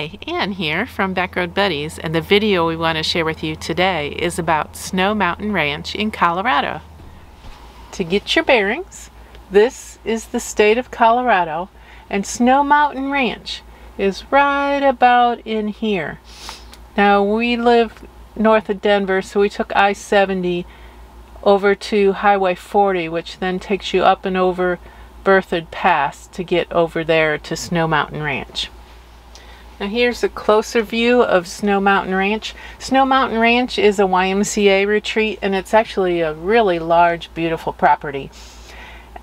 Hi, Ann here from Backroad Buddies, and the video we want to share with you today is about Snow Mountain Ranch in Colorado. To get your bearings, this is the state of Colorado, and Snow Mountain Ranch is right about in here. Now, we live north of Denver, so we took I-70 over to Highway 40, which then takes you up and over Berthoud Pass to get over there to Snow Mountain Ranch. Now here's a closer view of Snow Mountain Ranch. Snow Mountain Ranch is a YMCA retreat, and it's actually a really large, beautiful property.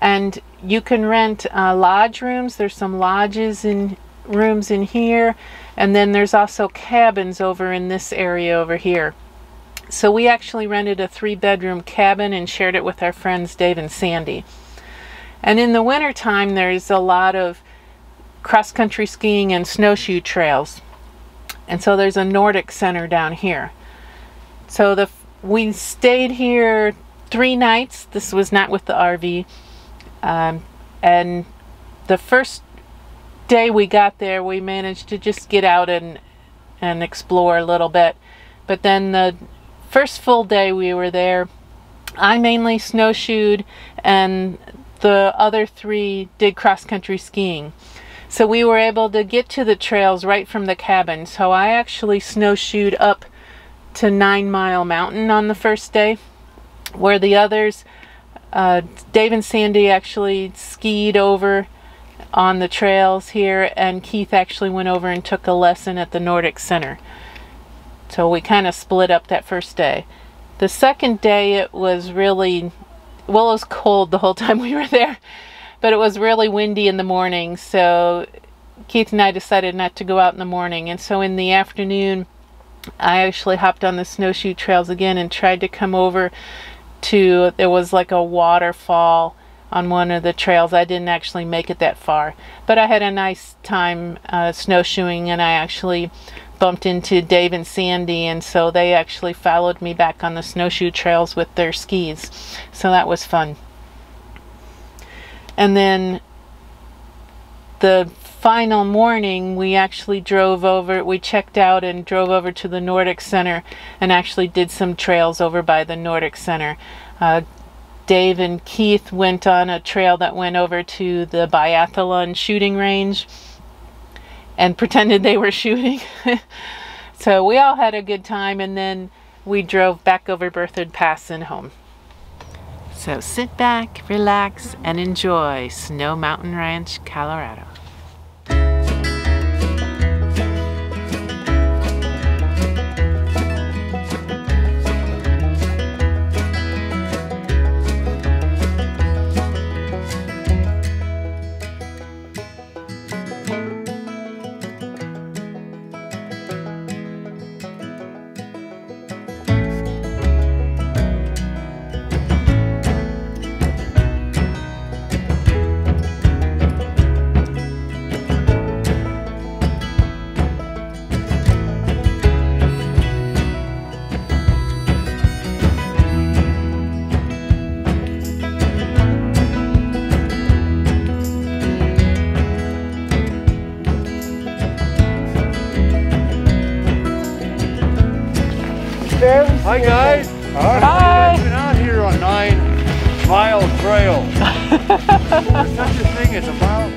And you can rent lodge rooms. There's some lodges and rooms in here, and then there's also cabins over in this area over here. So we actually rented a 3-bedroom cabin and shared it with our friends Dave and Sandy. And in the wintertime, there's a lot of cross-country skiing and snowshoe trails, and so there's a Nordic center down here. So we stayed here 3 nights. This was not with the RV, and the first day we got there, we managed to just get out and explore a little bit. But then the first full day we were there, I mainly snowshoed, and the other 3 did cross-country skiing. So we were able to get to the trails right from the cabin. So I actually snowshoed up to 9 Mile Mountain on the first day, where the others, Dave and Sandy actually skied over on the trails here, and Keith actually went over and took a lesson at the Nordic Center. So we kind of split up that first day. The second day it was really, well, it was cold the whole time we were there. But it was really windy in the morning, so Keith and I decided not to go out in the morning. And so in the afternoon, I actually hopped on the snowshoe trails again and tried to come over to, there was like a waterfall on one of the trails. I didn't actually make it that far, but I had a nice time snowshoeing, and I actually bumped into Dave and Sandy, and so they actually followed me back on the snowshoe trails with their skis. So that was fun. And then the final morning, we actually drove over, we checked out and drove over to the Nordic Center and actually did some trails over by the Nordic Center. Dave and Keith went on a trail that went over to the biathlon shooting range and pretended they were shooting. So we all had a good time, and then we drove back over Berthoud Pass and home. So sit back, relax, and enjoy Snow Mountain Ranch, Colorado. Hi guys! Hi! We've been out here on 9 Mile Trail. There's such a thing as a mile.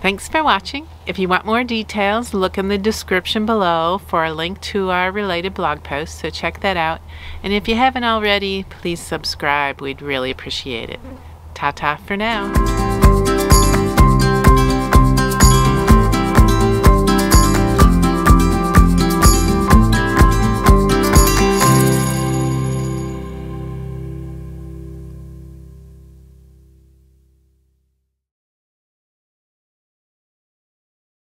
Thanks for watching. If you want more details, look in the description below for a link to our related blog post, so check that out. And if you haven't already, please subscribe. We'd really appreciate it. Ta-ta for now.